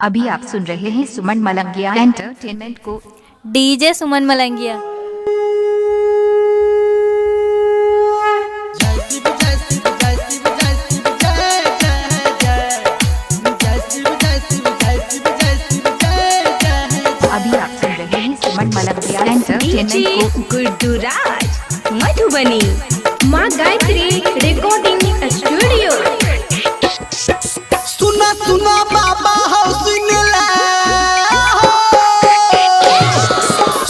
अभी आप सुन रहे हैं सुमन मलंगिया एंटरटेनमेंट को। डीजे सुमन मलंगिया। अभी आप सुन रहे हैं सुमन मलंगिया एंटरटेनमेंट को। गुड्डू राज मधुबनी माँ गायत्री रिकॉर्डिंग स्टूडियो। सुना सुना बाबा हो सुनला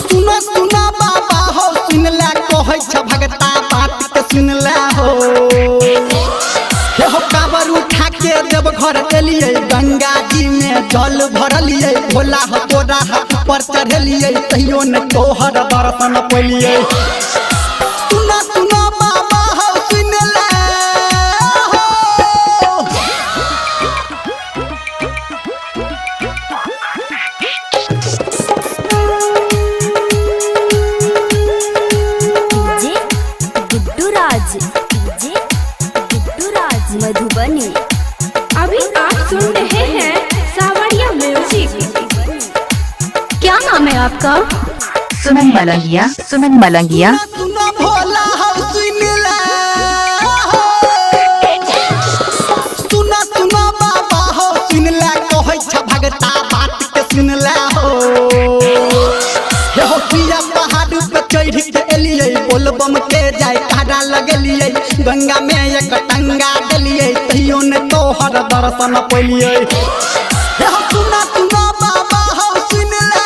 सुना सुना बाबा हो सुनला कहै छ भगता बात के सुनला हो हे हो काबर उठा के देव घर एलिए गंगा जी में जल भरलिए भोला हो तोरा हाथ पर चढ़लिए तैयो न तोहर दर्शन पलिए। सुना सुना बाबा हो सुनला मधुबनी। अभी आप सुन रहे हैं सावरिया म्यूजिक। क्या नाम है आपका? सुमन मलंगिया। सुमन मलंगिया। सुना भोला हो सुनला सुना सुना बाबा हो सुनला कहै छ भगता बात के सुनला हो हे हो पिया पहाड़ पे चढ़ के एलिए बोलबम के जाय काड़ा लगलिए गंगा में एक टंगा डलिए तैयो न तोहर दर्शन पलिए। हे हो सुना सुना बाबा हो सुनला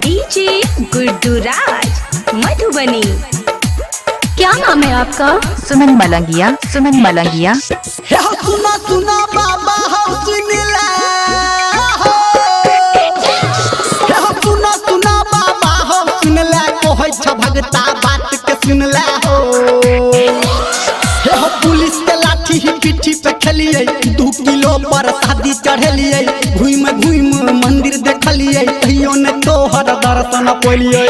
डीजे गुड्डू राज मधुबनी। क्या नाम है आपका? सुमन मलंगिया। सुमन मलंगिया। हे हो सुना सुना बाबा हो सुनला हे हो सुना सुना बाबा हो सुनला कहै छ भगता बात के सुनला हो हे हो पुलिस के लाठी ही पीठी पे खेलिए 2 किलो पर शादी चढ़लिए घूम घूम मंदिर देखलिए तैयो न तोहर दर्शन पलिए। हे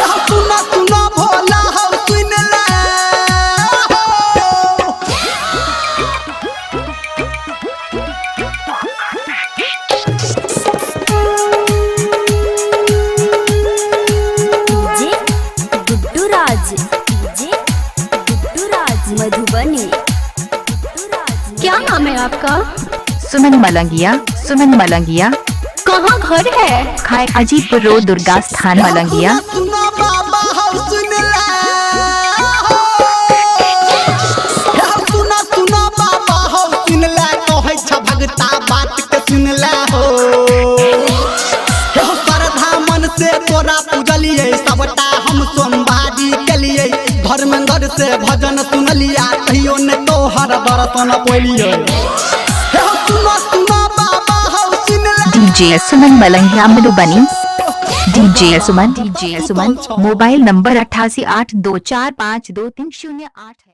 हो सुना सुना भोला हो सुनला मधुबनी। क्या नाम है आपका? सुमन मलंगिया। सुमन मलंगिया। कहाँ घर है? खाए अजीपुर रोड दुर्गा स्थान मलंगिया। सुना बाबा हो सुनला सुना सुना बाबा हो सुनला कहै छ भगता बात के सुनला हो हे हो श्रद्धा मन से तोरा पूजलिए सबटा हम सोमवारी केलिए धर्मेंद्र से भजन सुनलिया तैयो न तोहर दर्शन पलिए। हे हो सुना सुना बाबा हो सुनला डीजे सुमन मलंगिया मधुबनी। डीजे सुमन। डीजे सुमन। मोबाइल नंबर 8882452308 है।